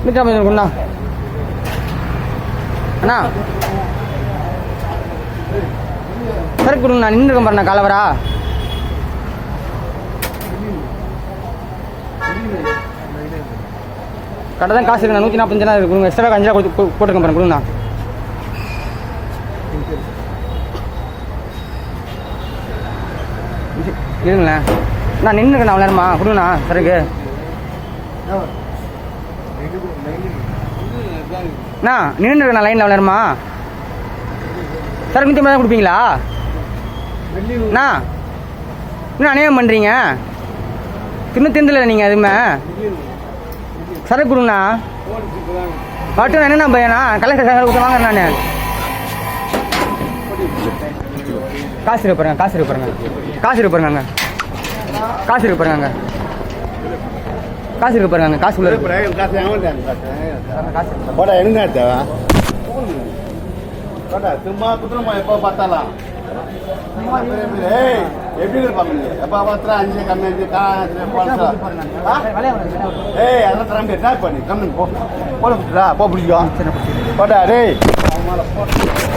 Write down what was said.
150 கொடுண்ணா. அண்ணா சரக்கு கொடுங்கண்ணா. நின்று இருக்கேன் பாருண்ணா கலவரா. கடை தான் காசு இருக்குண்ணா. 145 தான் இருக்கு. கொடுங்க. எக்ஸ்ட்ரா 5 ரூபா போட்டுருக்கேன் பாருங்க. கொடுங்கண்ணா. இருங்கண்ணா. நான் நின்றுக்கண்ணா அவ்வளோ நேரமா. கொடுங்கண்ணா சரக்கு. அண்ணா நின்றுருக்கண்ணா லைனில் அவ்வளோ நேரமா. சரக்கு 150 தான் கொடுப்பீங்களா? அண்ணா இன்னும் அநியாயம் பண்ணுறீங்க. இன்னும் திண்டல நீங்கள் எதுவுமே. சரக்கு கொடுங்கண்ணா. மட்டும் என்னண்ணா பையனா கலெக்டர் கொடுத்து வாங்க. நான் காசு இருக்கு பாருங்க. காசு இருக்கு பாருங்க. காசு இருக்கு பாருங்க. காசு இருக்கு பாருங்க. காசு இருக்கு பாருங்க. காசு உள்ள போடா என்ன தேவை போடா சும்மா குத்துறமா எப்போ பார்த்தாலாம் எப்படி இருப்பாங்க எப்போ பார்த்தா 5 கம்மி 5 அதெல்லாம் தரம்பி என்ன பண்ணி கம்மி போ போட பிடிக்கும் போடா டேய்